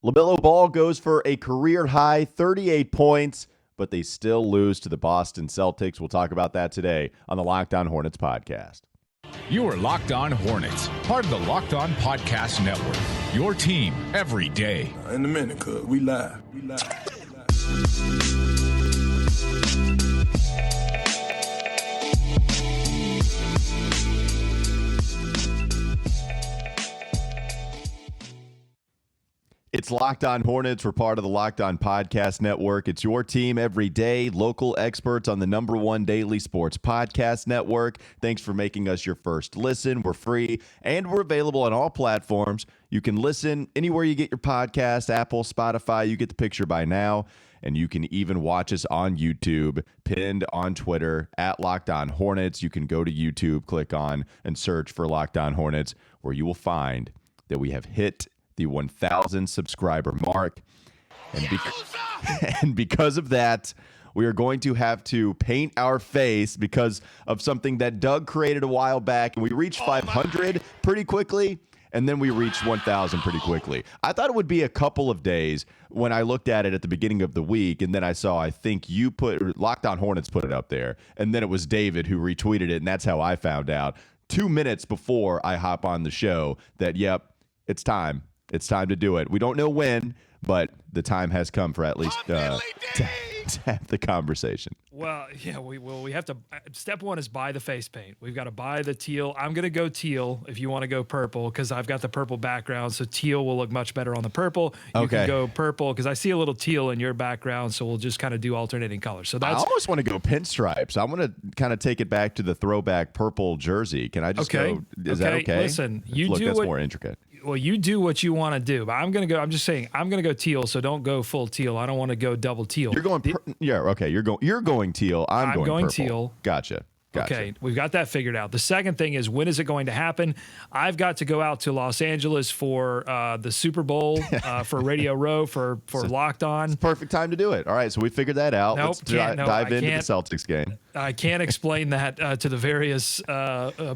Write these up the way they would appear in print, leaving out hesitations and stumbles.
LaMelo Ball goes for a career-high 38 points, but they still lose to the Boston Celtics. We'll talk about that today on the Locked On Hornets podcast. You are Locked On Hornets, part of the Locked On Podcast Network, your team every day. In a minute, cuz we live. It's Locked On Hornets. We're part of the Locked On Podcast Network. It's your team every day. Local experts on the #1 daily sports podcast network. Thanks for making us your first listen. We're free and we're available on all platforms. You can listen anywhere you get your podcast, Apple, Spotify. You get the picture by now. And you can even watch us on YouTube, pinned on Twitter at Locked On Hornets. You can go to YouTube, click on and search for Locked On Hornets, where you will find that we have hit the 1,000 subscriber mark. And because of that, we are going to have to paint our face because of something that Doug created a while back. And we reached 500 pretty quickly. And then we reached 1,000 pretty quickly. I thought it would be a couple of days when I looked at it at the beginning of the week. And then I saw, I think you put, Locked On Hornets put it up there. And then it was David who retweeted it. And that's how I found out 2 minutes before I hop on the show that, yep, it's time. It's time to do it. We don't know when, but the time has come for at least to have the conversation. Well, yeah, we have to. Step one is buy the face paint. We've got to buy the teal. I'm going to go teal if you want to go purple because I've got the purple background, so teal will look much better on the purple. You can go purple because I see a little teal in your background, so we'll just kind of do alternating colors. So that's. I almost want to go pinstripes. I want to kind of take it back to the throwback purple jersey. Can I just go? Is that okay? Listen, you Look, do that's what, more intricate. Well, you do what you want to do, but I'm going to go. I'm just saying I'm going to go teal, so don't go full teal. I don't want to go double teal. You're going. Okay. You're going teal. I'm going purple. Teal. Gotcha. Okay, we've got that figured out. The second thing is, when is it going to happen? I've got to go out to Los Angeles for the Super Bowl, for Radio Row, for Locked On. It's the perfect time to do it. All right, so we figured that out. Nope, Let's dive into the Celtics game. I can't explain that to the various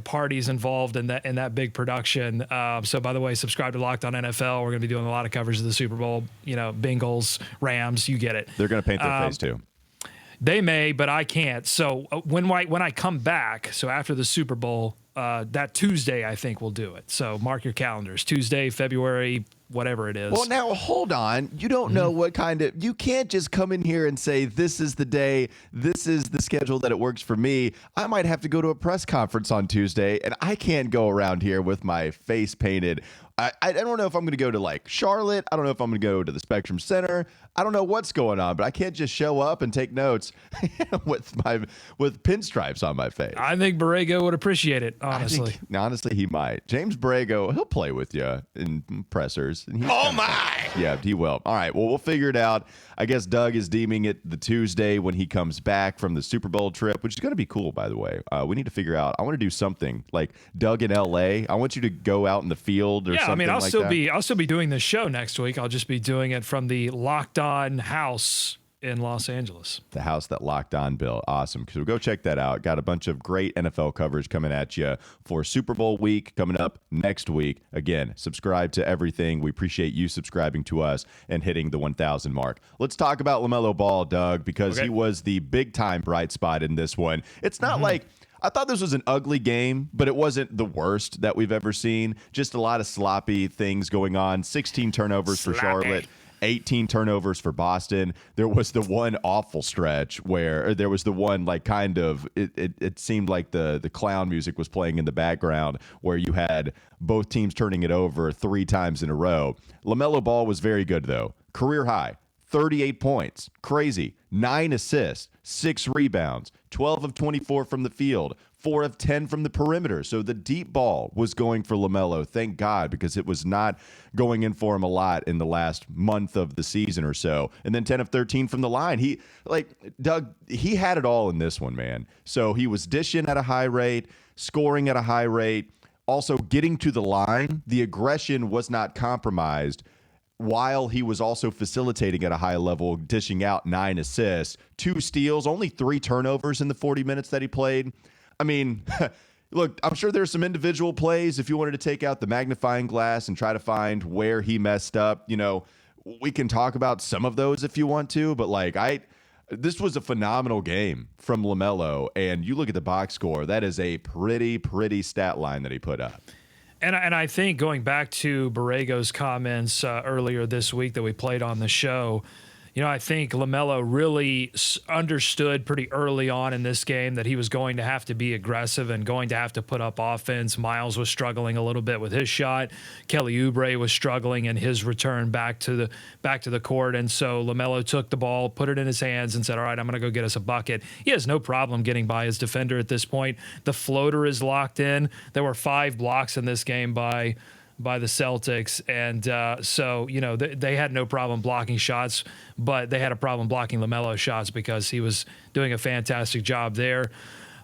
parties involved in that big production. So, by the way, subscribe to Locked On NFL. We're going to be doing a lot of coverage of the Super Bowl. You know, Bengals, Rams, you get it. They're going to paint their face too. They may, but I can't. So when I come back, so after the Super Bowl, that Tuesday, I think we'll do it. So mark your calendars. Tuesday, February, whatever it is. Well, now, hold on. You don't know what kind of... You can't just come in here and say, this is the day, this is the schedule that it works for me. I might have to go to a press conference on Tuesday, and I can't go around here with my face painted. I don't know if I'm going to go to, like, Charlotte. I don't know if I'm going to go to the Spectrum Center. I don't know what's going on, but I can't just show up and take notes with pinstripes on my face. I think Borrego would appreciate it, honestly. Honestly, he might. James Borrego, he'll play with you in pressers. Oh, my! Yeah, he will. All right, well, we'll figure it out. I guess Doug is deeming it the Tuesday when he comes back from the Super Bowl trip, which is going to be cool, by the way. We need to figure out. I want to do something like Doug in L.A. I want you to go out in the field or something. I mean, I'll like still be doing this show next week. I'll just be doing it from the Locked On house in Los Angeles. The house that Locked On built. Awesome. So go check that out. Got a bunch of great NFL coverage coming at you for Super Bowl week coming up next week. Again, subscribe to everything. We appreciate you subscribing to us and hitting the 1,000 mark. Let's talk about LaMelo Ball, Doug, because he was the big time bright spot in this one. It's not like... I thought this was an ugly game, but it wasn't the worst that we've ever seen. Just a lot of sloppy things going on. 16 turnovers for Charlotte, 18 turnovers for Boston. There was the one awful stretch where there was the one like kind of it seemed like the clown music was playing in the background where you had both teams turning it over 3 times in a row. LaMelo Ball was very good, though. Career high. 38 points. Crazy. 9 assists, 6 rebounds, 12 of 24 from the field, 4 of 10 from the perimeter. So the deep ball was going for LaMelo, thank God, because it was not going in for him a lot in the last month of the season or so. And then 10 of 13 from the line. Doug, he had it all in this one, man. So he was dishing at a high rate, scoring at a high rate, also getting to the line. The aggression was not compromised, while he was also facilitating at a high level, dishing out 9 assists, 2 steals, only 3 turnovers in the 40 minutes that he played. I mean, look, I'm sure there's some individual plays if you wanted to take out the magnifying glass and try to find where he messed up. You know, we can talk about some of those if you want to, but this was a phenomenal game from LaMelo, and you look at the box score, that is a pretty stat line that he put up. And I think going back to Borrego's comments earlier this week that we played on the show, I think LaMelo really understood pretty early on in this game that he was going to have to be aggressive and going to have to put up offense. Miles was struggling a little bit with his shot. Kelly Oubre was struggling in his return back to the court. And so LaMelo took the ball, put it in his hands, and said, all right, I'm going to go get us a bucket. He has no problem getting by his defender at this point. The floater is locked in. There were 5 blocks in this game by the Celtics. And so, they had no problem blocking shots, but they had a problem blocking LaMelo shots because he was doing a fantastic job there.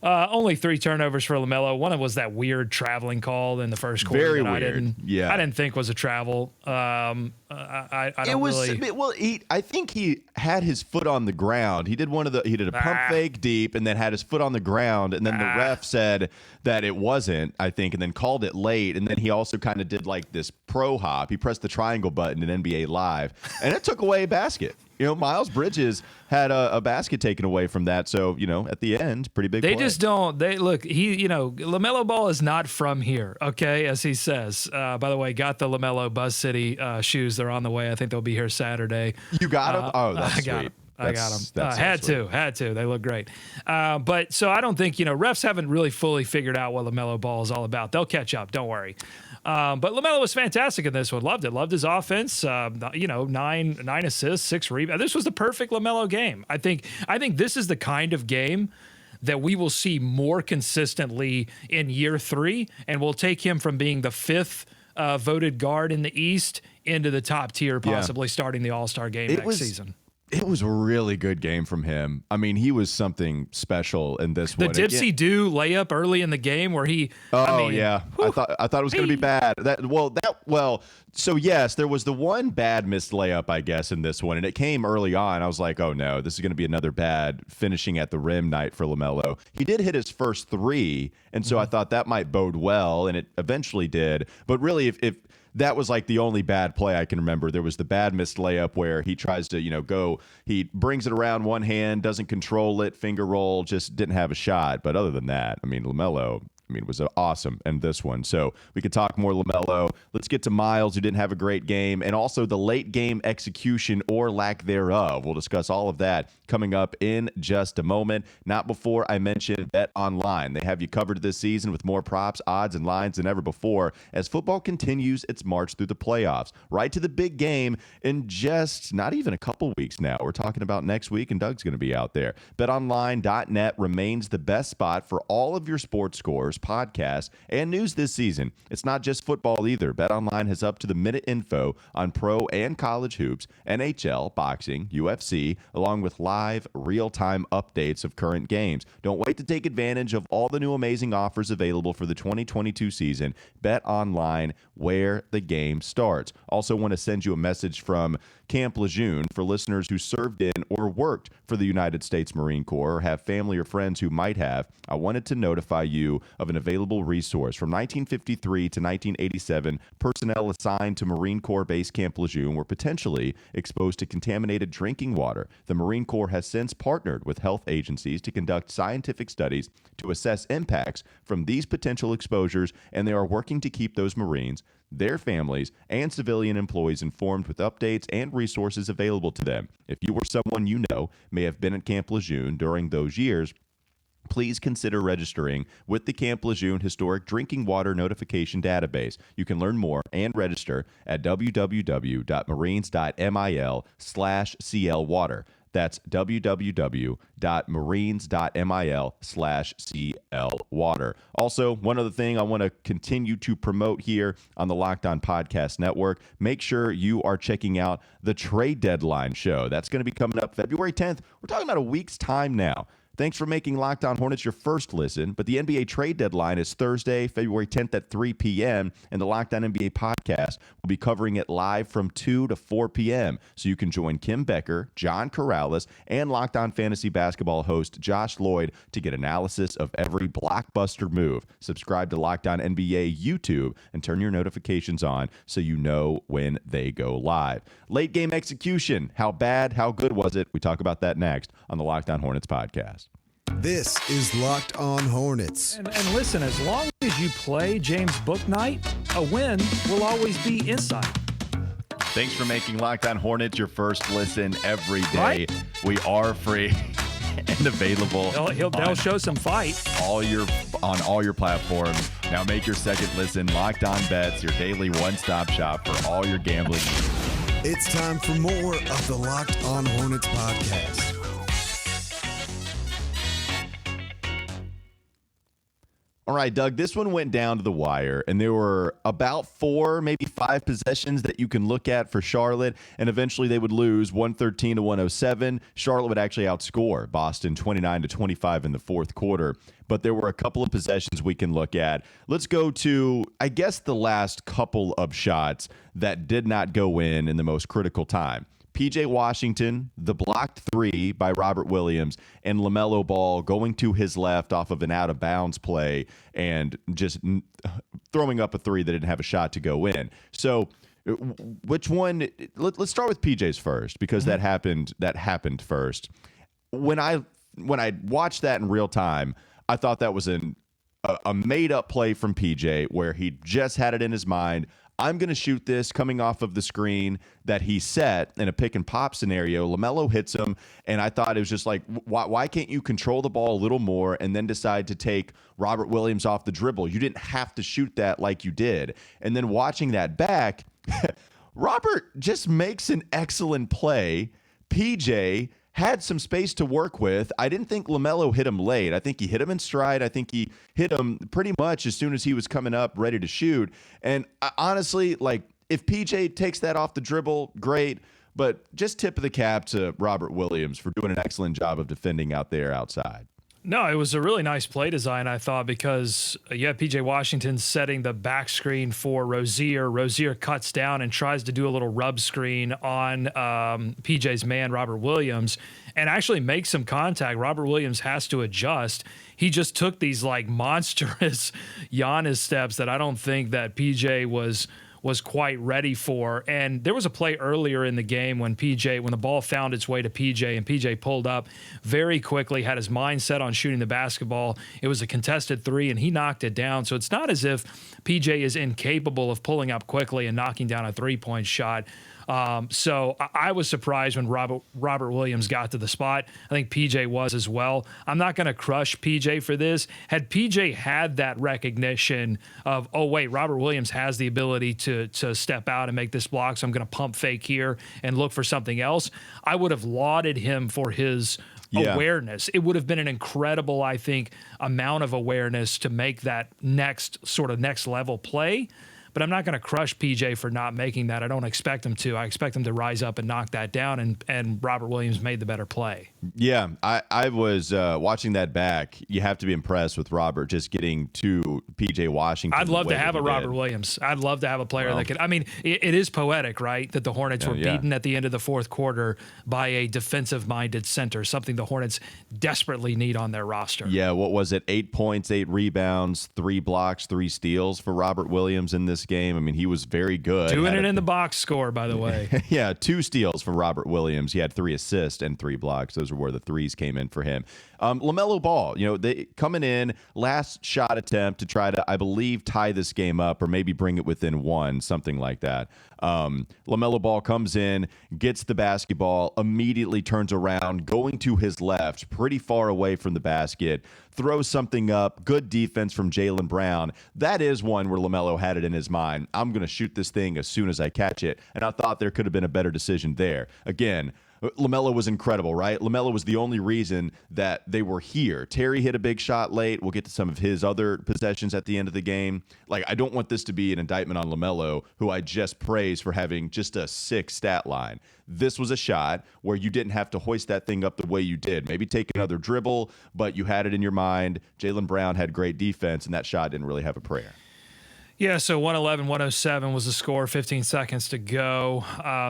Only 3 turnovers for LaMelo. One of was that weird traveling call in the first quarter. Very that weird. I didn't think was a travel. I think he had his foot on the ground. He did he did a pump fake deep and then had his foot on the ground. And then the ref said that it wasn't, I think, and then called it late. And then he also kind of did this pro hop. He pressed the triangle button in NBA Live and it took away a basket. Miles Bridges had a basket taken away from that. So, at the end, pretty big They play. just don't. LaMelo Ball is not from here, okay, as he says. By the way, got the LaMelo Buzz City shoes. They're on the way. I think they'll be here Saturday. You got them? Oh, that's I got sweet. them. I got them. Had to. They look great. But so I don't think, refs haven't really fully figured out what LaMelo Ball is all about. They'll catch up. Don't worry. But LaMelo was fantastic in this one. Loved it. Loved his offense. 9 assists, 6 rebounds. This was the perfect LaMelo game. I think this is the kind of game that we will see more consistently in year 3, and we'll take him from being the 5th voted guard in the East into the top tier, possibly starting the All-Star game next season. It was a really good game from him. I mean, he was something special in this the one. The Dipsy Do layup early in the game where he. Yeah. I thought it was going to be bad. So yes, there was the one bad missed layup, I guess, in this one, and it came early on. I was like, oh no, this is going to be another bad finishing at the rim night for LaMelo. He did hit his first 3, and so I thought that might bode well, and it eventually did. But really, if that was the only bad play I can remember. There was the bad missed layup where he tries to, he brings it around one hand, doesn't control it, finger roll, just didn't have a shot. But other than that, LaMelo, was awesome in this one. So we could talk more LaMelo. Let's get to Miles, who didn't have a great game, and also the late game execution or lack thereof. We'll discuss all of that coming up in just a moment. Not before I mention Bet Online. They have you covered this season with more props, odds, and lines than ever before as football continues its march through the playoffs. Right to the big game in just not even a couple weeks now. We're talking about next week, and Doug's going to be out there. BetOnline.net remains the best spot for all of your sports scores, podcasts, and news this season. It's not just football either. BetOnline has up-to-the-minute info on pro and college hoops, NHL, boxing, UFC, along with live, real-time updates of current games. Don't wait to take advantage of all the new amazing offers available for the 2022 season. BetOnline, where the game starts. Also want to send you a message from Camp Lejeune for listeners who served in or worked for the United States Marine Corps or have family or friends who might have. I wanted to notify you of an available resource. From 1953 to 1987, personnel assigned to Marine Corps Base Camp Lejeune were potentially exposed to contaminated drinking water. The Marine Corps has since partnered with health agencies to conduct scientific studies to assess impacts from these potential exposures, and they are working to keep those Marines, their families, and civilian employees informed with updates and resources available to them. If you or someone you know may have been at Camp Lejeune during those years, please consider registering with the Camp Lejeune Historic Drinking Water Notification Database. You can learn more and register at www.marines.mil/CLwater. That's www.marines.mil/CLwater. Also, one other thing I want to continue to promote here on the Locked On Podcast Network. Make sure you are checking out the Trade Deadline show. That's going to be coming up February 10th. We're talking about a week's time now. Thanks for making Locked On Hornets your first listen, but the NBA trade deadline is Thursday, February 10th at 3 p.m., and the Locked On NBA podcast will be covering it live from 2 to 4 p.m., so you can join Kim Becker, John Corrales, and Locked On Fantasy Basketball host Josh Lloyd to get analysis of every blockbuster move. Subscribe to Locked On NBA YouTube and turn your notifications on so you know when they go live. Late game execution. How bad, how good was it? We talk about that next on the Locked On Hornets podcast. This is Locked On Hornets. And listen, as long as you play James Bouknight, a win will always be inside. Thanks for making Locked On Hornets your first listen every day. Right? We are free and available. They'll show some fight. On all your platforms. Now make your second listen Locked On Bets, your daily one-stop shop for all your gambling needs. It's time for more of the Locked On Hornets podcast. All right, Doug, this one went down to the wire, and there were about 4, maybe 5 possessions that you can look at for Charlotte, and eventually they would lose 113 to 107. Charlotte would actually outscore Boston 29 to 25 in the fourth quarter, but there were a couple of possessions we can look at. Let's go to, I guess, the last couple of shots that did not go in the most critical time. PJ Washington, the blocked 3 by Robert Williams, and LaMelo Ball going to his left off of an out-of-bounds play and just throwing up a 3 that didn't have a shot to go in. So which one? Let's start with PJ's first because that happened first. When I watched that in real time, I thought that was a made-up play from PJ where he just had it in his mind. I'm going to shoot this coming off of the screen that he set in a pick and pop scenario. LaMelo hits him, and I thought it was just like, why can't you control the ball a little more and then decide to take Robert Williams off the dribble? You didn't have to shoot that like you did. And then watching that back, Robert just makes an excellent play. PJ had some space to work with. I didn't think LaMelo hit him late. I think he hit him in stride. I think he hit him pretty much as soon as he was coming up ready to shoot. And honestly, like, if PJ takes that off the dribble, great. But just tip of the cap to Robert Williams for doing an excellent job of defending out there outside. No, it was a really nice play design, I thought, because you have PJ Washington setting the back screen for Rozier. Rozier cuts down and tries to do a little rub screen on PJ's man, Robert Williams, and actually makes some contact. Robert Williams has to adjust. He just took these like monstrous Giannis steps that I don't think that PJ was quite ready for. And there was a play earlier in the game when the ball found its way to PJ and PJ pulled up very quickly, had his mind set on shooting the basketball. It was a contested 3 and he knocked it down. So it's not as if PJ is incapable of pulling up quickly and knocking down a 3-point shot. So I was surprised when Robert Williams got to the spot. I think PJ was as well. I'm not going to crush PJ for this. Had PJ had that recognition of, oh, wait, Robert Williams has the ability to step out and make this block, so I'm going to pump fake here and look for something else, I would have lauded him for his awareness. It would have been an incredible, I think, amount of awareness to make that next level play. But I'm not going to crush PJ for not making that. I don't expect him to. I expect him to rise up and knock that down, and Robert Williams made the better play. Yeah, I was watching that back. You have to be impressed with Robert just getting to PJ Washington. I'd love to have a Robert Williams. I'd love to have a player that could. I mean, it is poetic, right, that the Hornets were beaten at the end of the fourth quarter by a defensive-minded center, something the Hornets desperately need on their roster. Yeah, what was it? 8 points, 8 rebounds, 3 blocks, 3 steals for Robert Williams in this game. I mean, he was very good. Doing it in the box score, by the way. Yeah, 2 steals for Robert Williams. He had 3 assists and 3 blocks. Those are where the threes came in for him. LaMelo Ball, they coming in, last shot attempt to try to, I believe, tie this game up or maybe bring it within 1, something like that. LaMelo Ball comes in, gets the basketball, immediately turns around, going to his left, pretty far away from the basket, throws something up, good defense from Jaylen Brown. That is one where LaMelo had it in his mind. I'm going to shoot this thing as soon as I catch it. And I thought there could have been a better decision there. Again, LaMelo was incredible, right? LaMelo was the only reason that they were here. Terry hit a big shot late. We'll get to some of his other possessions at the end of the game. Like, I don't want this to be an indictment on LaMelo, who I just praised for having just a sick stat line. This was a shot where you didn't have to hoist that thing up the way you did. Maybe take another dribble, but you had it in your mind. Jaylen Brown had great defense, and that shot didn't really have a prayer. Yeah, so 111-107 was the score, 15 seconds to go.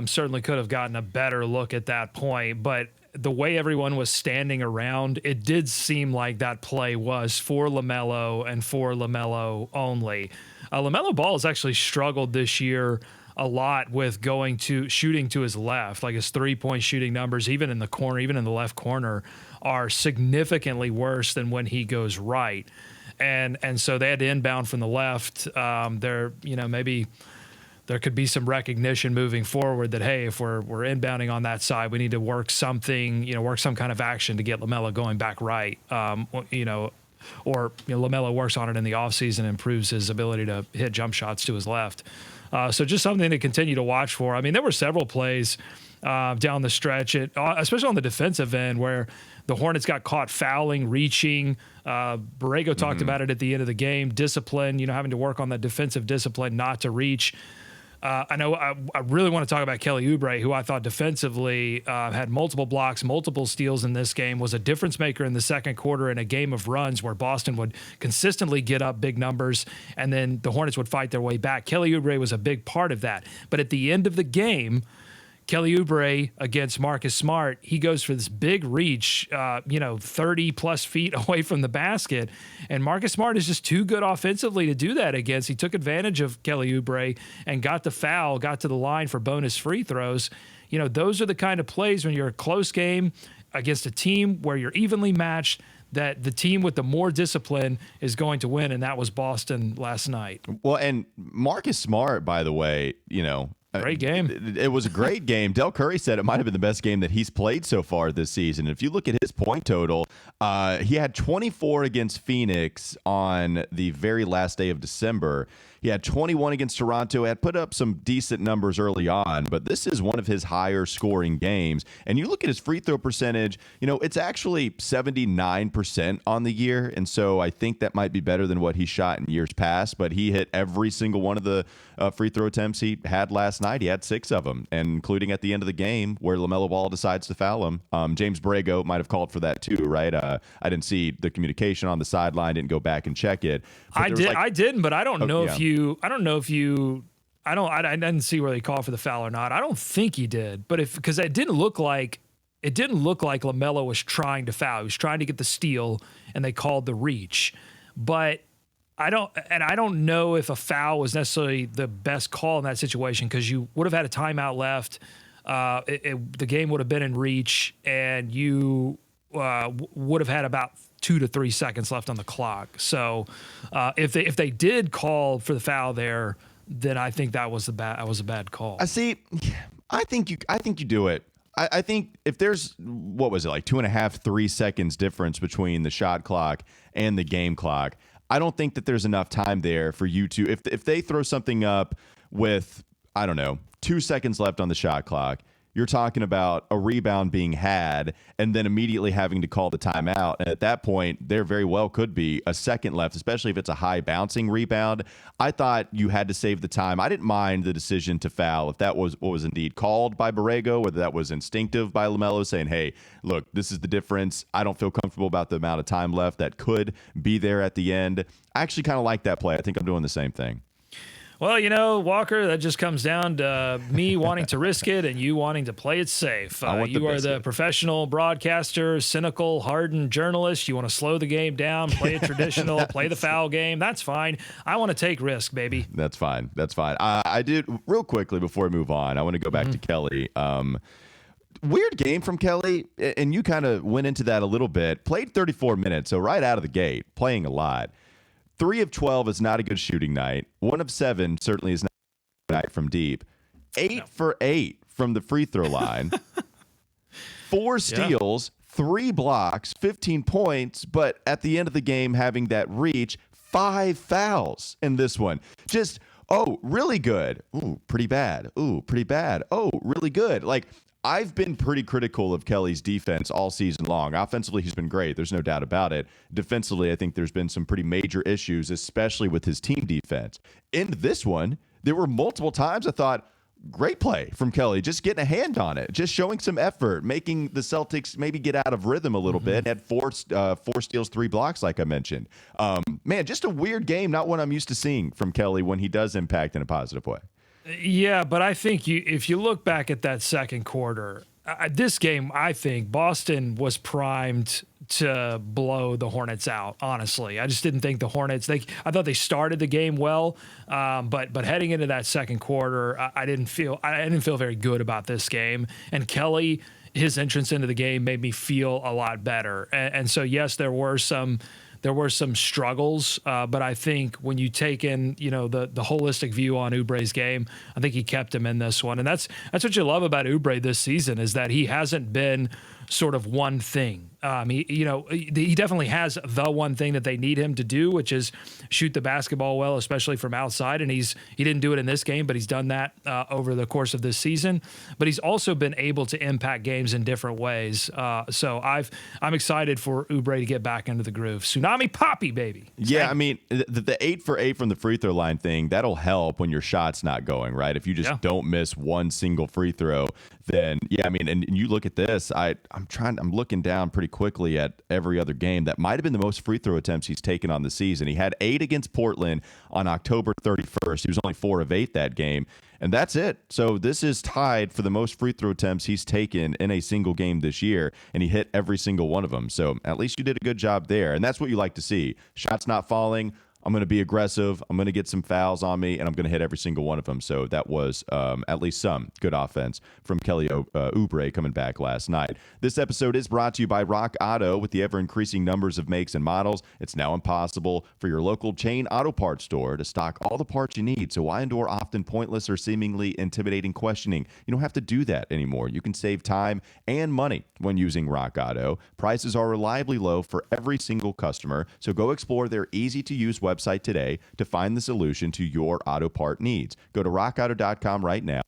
Certainly could have gotten a better look at that point, but the way everyone was standing around, it did seem like that play was for LaMelo and for LaMelo only. LaMelo Ball has actually struggled this year a lot with shooting to his left. Like, his three-point shooting numbers, even in the corner, even in the left corner, are significantly worse than when he goes right. And so they had to inbound from the left. Maybe there could be some recognition moving forward that, hey, if we're inbounding on that side, we need to work some kind of action to get LaMelo going back right. LaMelo works on it in the offseason and improves his ability to hit jump shots to his left. So just something to continue to watch for. I mean, there were several plays down the stretch, especially on the defensive end, where the Hornets got caught fouling, reaching. Borrego talked about it at the end of the game. Discipline, having to work on that defensive discipline not to reach. I know I really want to talk about Kelly Oubre, who I thought defensively had multiple blocks, multiple steals in this game, was a difference maker in the second quarter in a game of runs where Boston would consistently get up big numbers and then the Hornets would fight their way back. Kelly Oubre was a big part of that. But at the end of the game, Kelly Oubre against Marcus Smart, he goes for this big reach, 30-plus feet away from the basket, and Marcus Smart is just too good offensively to do that against. He took advantage of Kelly Oubre and got the foul, got to the line for bonus free throws. Those are the kind of plays when you're a close game against a team where you're evenly matched, that the team with the more discipline is going to win, and that was Boston last night. Well, and Marcus Smart, by the way, great game. It was a great game. Del Curry said it might have been the best game that he's played so far this season. If you look at his point total, he had 24 against Phoenix on the very last day of December. He had 21 against Toronto. He had put up some decent numbers early on, but this is one of his higher scoring games. And you look at his free throw percentage, it's actually 79% on the year. And so I think that might be better than what he shot in years past, but he hit every single one of the free throw attempts he had last night. He had 6 of them, and including at the end of the game where LaMelo Ball decides to foul him. James Borrego might have called for that too, right? I didn't see the communication on the sideline, didn't go back and check it. I didn't, but I don't know if you I didn't see where they called for the foul or not. I don't think he did, but because it didn't look like LaMelo was trying to foul. He was trying to get the steal, and they called the reach. But I don't know if a foul was necessarily the best call in that situation, because you would have had a timeout left. The game would have been in reach, and you would have had about 2 to 3 seconds left on the clock. So if they did call for the foul there, then I think that was a bad call. I think you do it. I think if there's, what was it, like 2.5, 3 seconds difference between the shot clock and the game clock, I don't think that there's enough time there for you to, if they throw something up with, 2 seconds left on the shot clock, you're talking about a rebound being had and then immediately having to call the timeout. And at that point, there very well could be a second left, especially if it's a high bouncing rebound. I thought you had to save the time. I didn't mind the decision to foul if that was what was indeed called by Borrego, whether that was instinctive by LaMelo saying, hey, look, this is the difference. I don't feel comfortable about the amount of time left that could be there at the end. I actually kind of like that play. I think I'm doing the same thing. Well, Walker, that just comes down to me wanting to risk it and you wanting to play it safe. You are the professional broadcaster, cynical, hardened journalist. You want to slow the game down, play it traditional, play the foul game. That's fine. I want to take risk, baby. That's fine. I did, real quickly before we move on, I want to go back to Kelly. Weird game from Kelly, and you kind of went into that a little bit. Played 34 minutes, so right out of the gate, playing a lot. 3 of 12 is not a good shooting night. 1 of 7 certainly is not a good night from deep. 8 for 8 from the free throw line. 4 steals, 3 blocks, 15 points, but at the end of the game having that reach, 5 fouls in this one. Just Oh, really good. Ooh, pretty bad. Ooh, pretty bad. Oh, really good. Like, I've been pretty critical of Kelly's defense all season long. Offensively, he's been great. There's no doubt about it. Defensively, I think there's been some pretty major issues, especially with his team defense. In this one, there were multiple times I thought, great play from Kelly, just getting a hand on it, just showing some effort, making the Celtics maybe get out of rhythm a little bit. Had four steals, 3 blocks, like I mentioned. Man, just a weird game, not one I'm used to seeing from Kelly when he does impact in a positive way. Yeah, but I think if you look back at that second quarter, this game, I think Boston was primed to blow the Hornets out. Honestly, I just didn't think the Hornets. I thought they started the game well, but heading into that second quarter, I didn't feel very good about this game. And Kelly, his entrance into the game made me feel a lot better. And so yes, there were some struggles, but I think when you take in, the holistic view on Oubre's game, I think he kept him in this one. And that's what you love about Oubre this season, is that he hasn't been sort of one thing. He definitely has the one thing that they need him to do, which is shoot the basketball well, especially from outside. And he didn't do it in this game, but he's done that over the course of this season. But he's also been able to impact games in different ways. So I'm excited for Oubre to get back into the groove. Tsunami Poppy, baby. Yeah, I mean, the 8 for 8 from the free throw line thing, that'll help when your shot's not going, right? If you just don't miss one single free throw, then yeah, I mean, and you look at this, I'm looking down pretty quickly at every other game. That might have been the most free throw attempts he's taken on the season. He had 8 against Portland on October 31st. He was only 4 of 8 that game, and that's it. So this is tied for the most free throw attempts he's taken in a single game this year, and he hit every single one of them. So at least you did a good job there, and that's what you like to see. Shots not falling. I'm going to be aggressive. I'm going to get some fouls on me, and I'm going to hit every single one of them. So that was at least some good offense from Kelly Oubre coming back last night. This episode is brought to you by Rock Auto. With the ever-increasing numbers of makes and models, it's now impossible for your local chain auto parts store to stock all the parts you need. So why endure often pointless or seemingly intimidating questioning? You don't have to do that anymore. You can save time and money when using Rock Auto. Prices are reliably low for every single customer, so go explore their easy-to-use website today to find the solution to your auto part needs. Go to rockauto.com right now.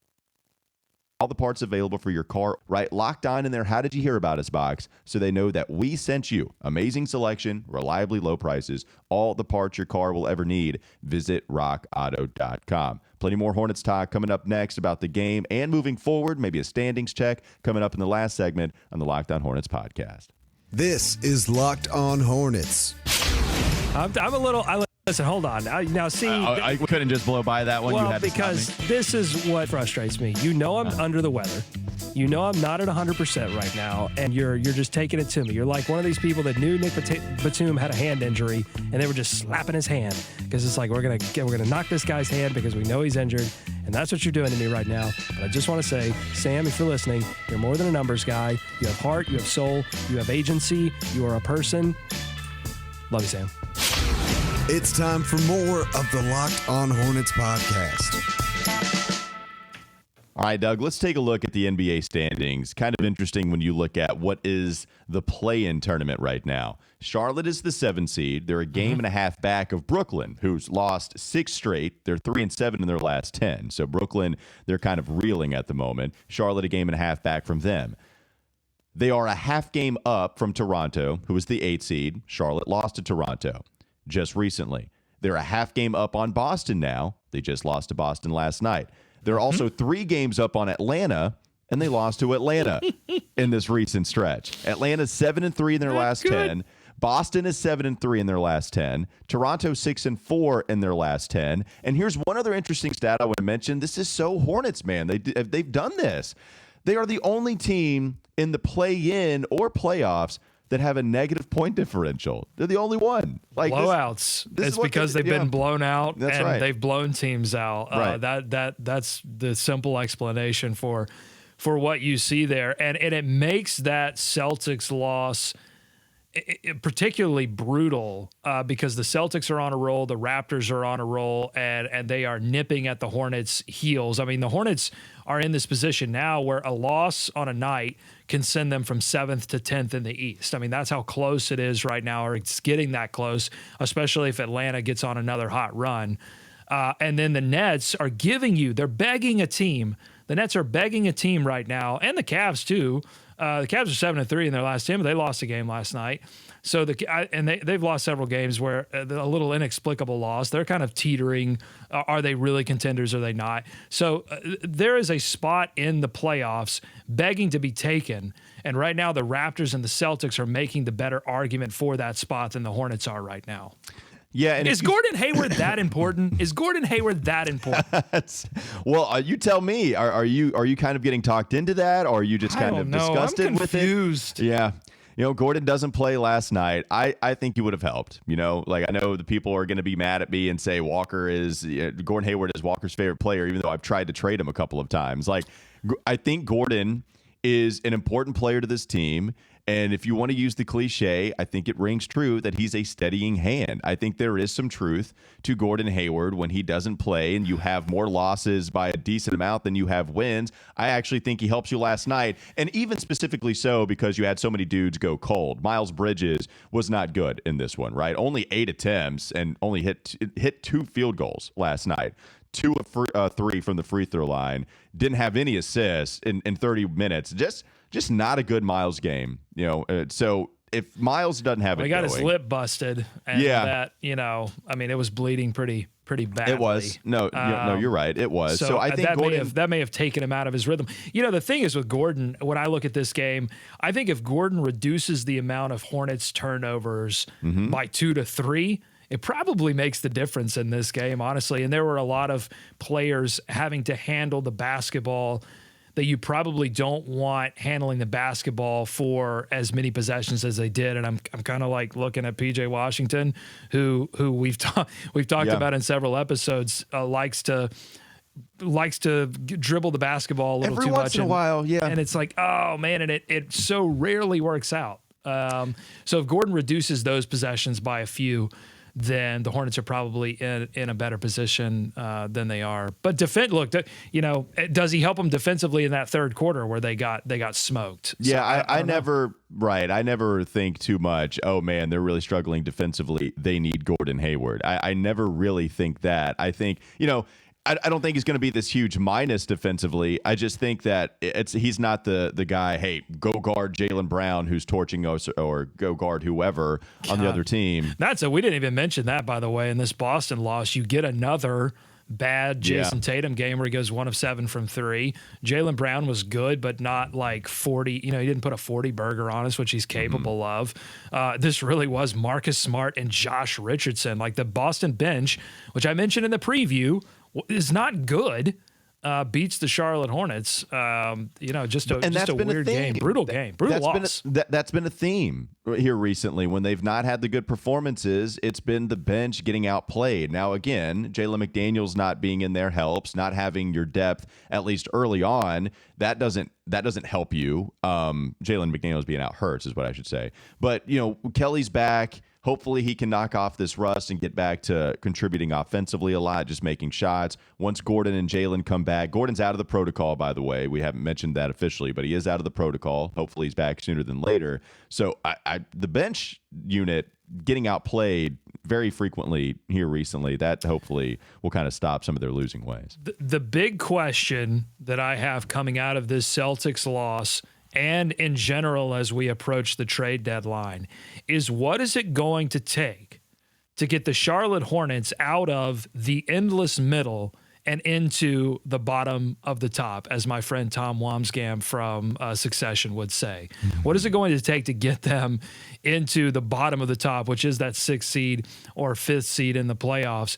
All the parts available for your car, right? Locked on in their How Did You Hear About Us box, so they know that we sent you. Amazing selection, reliably low prices, all the parts your car will ever need. Visit rockauto.com. Plenty more Hornets talk coming up next about the game and moving forward, maybe a standings check coming up in the last segment on the Locked On Hornets podcast. This is Locked On Hornets. Listen, hold on. Now see. I couldn't just blow by that one. Well, you had to because this is what frustrates me. I'm under the weather. I'm not at 100% right now, and you're just taking it to me. You're like one of these people that knew Nick Batum had a hand injury, and they were just slapping his hand because it's like we're gonna knock this guy's hand because we know he's injured, and that's what you're doing to me right now. But I just want to say, Sam, if you're listening, you're more than a numbers guy. You have heart, you have soul, you have agency. You are a person. Love you, Sam. It's time for more of the Locked On Hornets podcast. All right, Doug, let's take a look at the NBA standings. Kind of interesting when you look at what is the play-in tournament right now. Charlotte is the 7 seed. They're a game and a half back of Brooklyn, who's lost 6 straight. They're 3-7 in their last 10. So Brooklyn, they're kind of reeling at the moment. Charlotte a game and a half back from them. They are a half game up from Toronto, who is the 8 seed. Charlotte lost to Toronto just recently. They're a half game up on Boston now. They just lost to Boston last night. They're also 3 games up on Atlanta, and they lost to Atlanta in this recent stretch. Atlanta's 7-3 in their last 10. Boston is 7-3 in their last 10. Toronto 6-4 in their last 10. And here's one other interesting stat I want to mention. This is so Hornets, man. They've done this. They are the only team in the play-in or playoffs that have a negative point differential. They're the only one. Like blowouts. It's because they've been blown out. That's and right. They've blown teams out. Right. That's the simple explanation for what you see there. And it makes that Celtics loss particularly brutal because the Celtics are on a roll, the Raptors are on a roll, and they are nipping at the Hornets' heels. I mean, the Hornets are in this position now where a loss on a night can send them from 7th to 10th in the East. I mean, that's how close it is right now, or it's getting that close, especially if Atlanta gets on another hot run. And then the Nets are they're begging a team. The Nets are begging a team right now, and the Cavs too. The Cavs are 7-3 in their last 10, but they lost a game last night. So they've lost several games where a little inexplicable loss. They're kind of teetering. Are they really contenders? Or are they not? So there is a spot in the playoffs begging to be taken. And right now the Raptors and the Celtics are making the better argument for that spot than the Hornets are right now. Yeah, and is Gordon Hayward that important? Is Gordon Hayward that important? Well, you tell me. Are you kind of getting talked into that, or are you just kind of disgusted I'm confused. with it? Yeah. Gordon doesn't play last night. I think he would have helped. Like I know the people are going to be mad at me and say Gordon Hayward is Walker's favorite player, even though I've tried to trade him a couple of times. Like I think Gordon is an important player to this team. And if you want to use the cliche, I think it rings true that he's a steadying hand. I think there is some truth to Gordon Hayward when he doesn't play and you have more losses by a decent amount than you have wins. I actually think he helps you last night, and even specifically so because you had so many dudes go cold. Miles Bridges was not good in this one, right? Only 8 attempts and only hit 2 field goals last night. 2 of 3 from the free throw line. Didn't have any assists in 30 minutes. Just not a good Miles game, so if Miles doesn't have he got his lip busted, and that, it was bleeding pretty badly. It was. No, you're right. It was. So I think that may have taken him out of his rhythm. The thing is with Gordon, when I look at this game, I think if Gordon reduces the amount of Hornets turnovers by 2 to 3, it probably makes the difference in this game, honestly. And there were a lot of players having to handle the basketball that you probably don't want handling the basketball for as many possessions as they did. And I'm kind of like looking at PJ Washington, who we've talked about in several episodes, likes to dribble the basketball a little every too once much in a while. Yeah. And it's like, oh man. And it so rarely works out. So if Gordon reduces those possessions by a few, then the Hornets are probably in a better position than they are. But does he help them defensively in that third quarter where they got smoked? Yeah, so I never think too much, oh man, they're really struggling defensively, they need Gordon Hayward. I never really think that. I think, I don't think he's going to be this huge minus defensively. I just think that he's not the guy, hey, go guard Jaylen Brown who's torching us, or go guard whoever on the other team. We didn't even mention that, by the way. In this Boston loss, you get another bad Jason Tatum game where he goes 1 of 7 from 3. Jaylen Brown was good, but not like 40. He didn't put a 40 burger on us, which he's capable of. This really was Marcus Smart and Josh Richardson. Like the Boston bench, which I mentioned in the preview, is not good. Beats the Charlotte Hornets. Just a weird game, brutal loss. That's been a theme here recently. When they've not had the good performances, it's been the bench getting outplayed. Now again, Jalen McDaniels not being in there helps. Not having your depth, at least early on, that doesn't help you. Jalen McDaniels being out hurts is what I should say. But Kelly's back. Hopefully he can knock off this rust and get back to contributing offensively a lot, just making shots. Once Gordon and Jalen come back, Gordon's out of the protocol, by the way. We haven't mentioned that officially, but he is out of the protocol. Hopefully he's back sooner than later. So the bench unit getting outplayed very frequently here recently, that hopefully will kind of stop some of their losing ways. The big question that I have coming out of this Celtics loss, and in general as we approach the trade deadline, is what is it going to take to get the Charlotte Hornets out of the endless middle and into the bottom of the top, as my friend Tom Wamsgam from Succession would say. What is it going to take to get them into the bottom of the top, which is that 6th seed or 5th seed in the playoffs,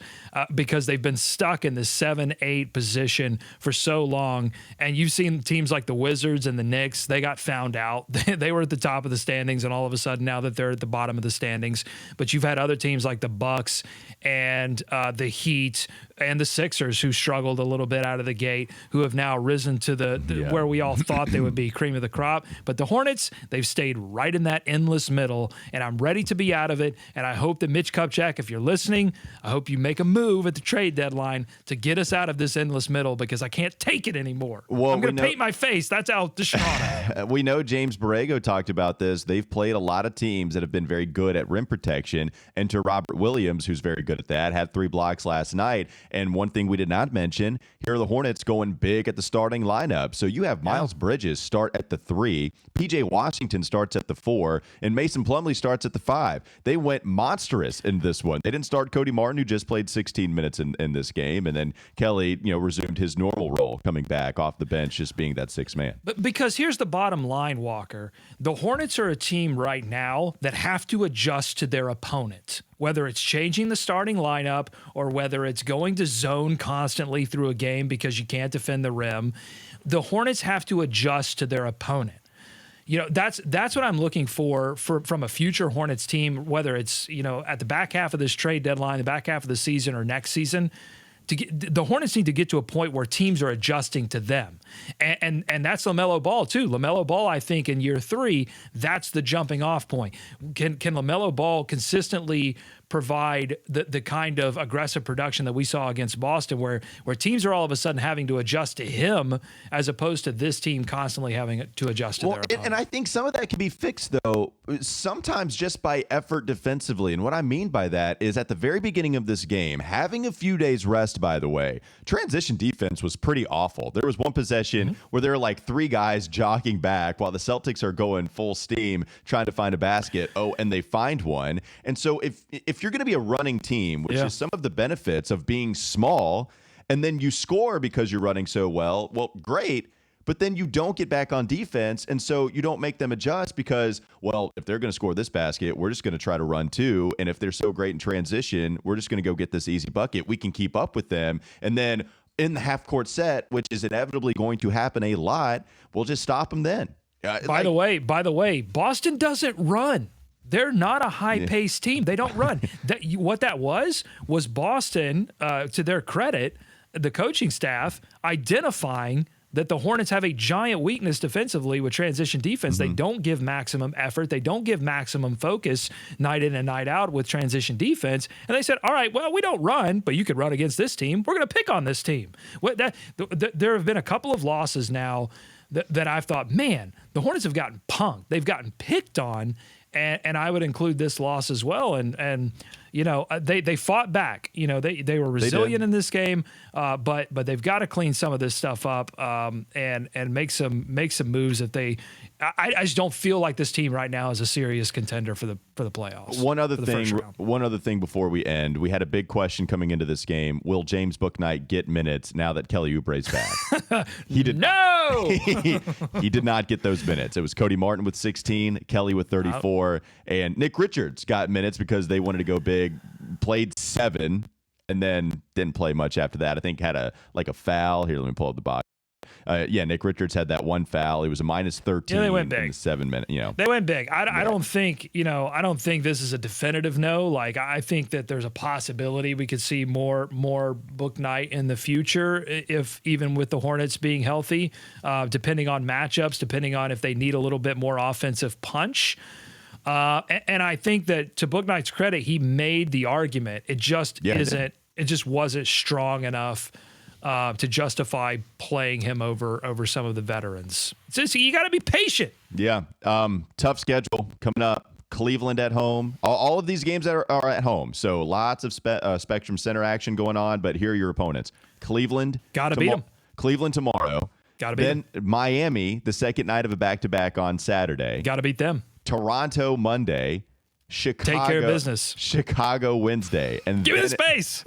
because they've been stuck in the 7-8 position for so long. And you've seen teams like the Wizards and the Knicks, they got found out. They were at the top of the standings, and all of a sudden now that they're at the bottom of the standings. But you've had other teams like the Bucks and the Heat and the Sixers who struggled a little bit out of the gate, who have now risen to the where we all thought they would be, cream of the crop. But the Hornets, they've stayed right in that endless middle, and I'm ready to be out of it. And I hope that Mitch Kupchak, if you're listening, I hope you make a move at the trade deadline to get us out of this endless middle, because I can't take it anymore. Well, I'm going to paint my face. That's how distraught I am. We know James Borrego talked about this. They've played a lot of teams that have been very good at rim protection, and to Robert Williams, who's very good at that, had 3 blocks last night. And one thing we did not mention, here are the Hornets going big at the starting lineup. So you have Miles Bridges start at the 3, PJ Washington starts at the 4, and Mason Plumlee starts at the 5. They went monstrous in this one. They didn't start Cody Martin, who just played 16 minutes in this game, and then Kelly, resumed his normal role, coming back off the bench, just being that sixth man. But because here's the bottom line, Walker. The Hornets are a team right now that have to adjust to their opponent, whether it's changing the starting lineup or whether it's going to zone constantly through a game because you can't defend the rim. The Hornets have to adjust to their opponent. That's what I'm looking for from a future Hornets team, whether it's, at the back half of this trade deadline, the back half of the season, or next season. The Hornets need to get to a point where teams are adjusting to them. And that's LaMelo Ball, too. LaMelo Ball, I think, in year 3, that's the jumping off point. Can LaMelo Ball consistently provide the kind of aggressive production that we saw against Boston, where teams are all of a sudden having to adjust to him as opposed to this team constantly having to adjust to their opponent? And I think some of that can be fixed, though, sometimes just by effort defensively. And what I mean by that is at the very beginning of this game, having a few days rest, by the way, transition defense was pretty awful. There was one possession where there were like 3 guys jogging back while the Celtics are going full steam trying to find a basket. Oh, and they find one. And so if you're going to be a running team, which is some of the benefits of being small, and then you score because you're running so well, great. But then you don't get back on defense, and so you don't make them adjust because, if they're going to score this basket, we're just going to try to run too. And if they're so great in transition, we're just going to go get this easy bucket. We can keep up with them. And then in the half-court set, which is inevitably going to happen a lot, we'll just stop them then. By the way, Boston doesn't run. They're not a high-paced team. They don't run. What that was Boston, to their credit, the coaching staff identifying that the Hornets have a giant weakness defensively with transition defense. They don't give maximum effort. They don't give maximum focus night in and night out with transition defense. And they said, all right, we don't run, but you could run against this team. We're going to pick on this team. There have been a couple of losses now that I've thought, man, the Hornets have gotten punked. They've gotten picked on. And I would include this loss as well. And they fought back. They were resilient in this game, but they've got to clean some of this stuff up and make some moves that they. I just don't feel like this team right now is a serious contender for the playoffs. One other thing before we end, we had a big question coming into this game: will James Bouknight get minutes now that Kelly Oubre's back? He did. No, he did not get those minutes. It was Cody Martin with 16, Kelly with 34, and Nick Richards got minutes because they wanted to go big. Played 7, and then didn't play much after that. I think had a foul. Here, let me pull up the box. Nick Richards had that one foul. It was a minus 13 they went big. in the 7 minute. They went big. I don't think this is a definitive no. Like, I think that there's a possibility we could see more Bouknight in the future, if even with the Hornets being healthy, depending on matchups, depending on if they need a little bit more offensive punch. And I think that, to Bouknight's credit, he made the argument. It just isn't. It just wasn't strong enough to justify playing him over some of the veterans. So you got to be patient. Yeah. Tough schedule coming up. Cleveland at home. All of these games are at home. So lots of Spectrum Center action going on. But here are your opponents. Cleveland. Got to beat them. Cleveland tomorrow. Got to beat them. Then Miami, the second night of a back-to-back on Saturday. Got to beat them. Toronto Monday, Chicago. Take care of business. Chicago Wednesday, and give me the space.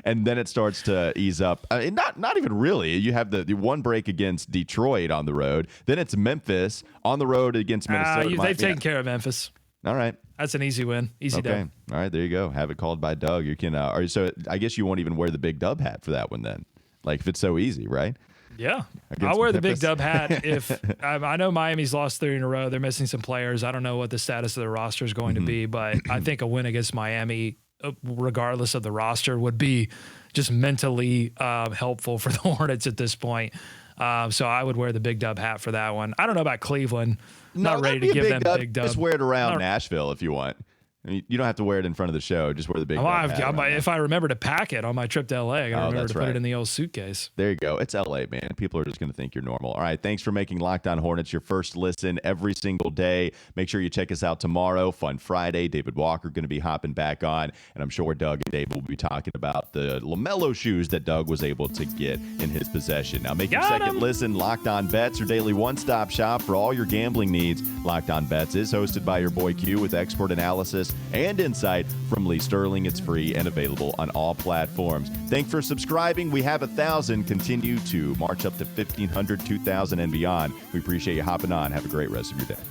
And then it starts to ease up. Not even really. You have the one break against Detroit on the road. Then it's Memphis on the road against Minnesota. They've taken care of Memphis. All right, that's an easy win. Easy dub. All right, there you go. Have it called by Doug. You can. So I guess you won't even wear the big dub hat for that one then. Like, if it's so easy, right? Yeah, I'll wear the big dub hat if I know Miami's lost 3 in a row. They're missing some players. I don't know what the status of the roster is going to be, but I think a win against Miami, regardless of the roster, would be just mentally helpful for the Hornets at this point. So I would wear the big dub hat for that one. I don't know about Cleveland. Not ready to give them big dub. Just wear it around Nashville if you want. I mean, you don't have to wear it in front of the show. Just wear the big. If I remember to pack it on my trip to LA, I gotta remember to put it in the old suitcase. There you go. It's LA, man. People are just going to think you're normal. All right. Thanks for making Locked On Hornets your first listen every single day. Make sure you check us out tomorrow. Fun Friday. David Walker going to be hopping back on. And I'm sure Doug and Dave will be talking about the LaMelo shoes that Doug was able to get in his possession. Now, make your second listen Locked On Bets, your daily one-stop shop for all your gambling needs. Locked On Bets is hosted by your boy Q with expert analysis and insight from Lee Sterling. It's free and available on all platforms. Thanks for subscribing. We have 1,000. Continue to march up to 1,500, 2,000, and beyond. We appreciate you hopping on. Have a great rest of your day.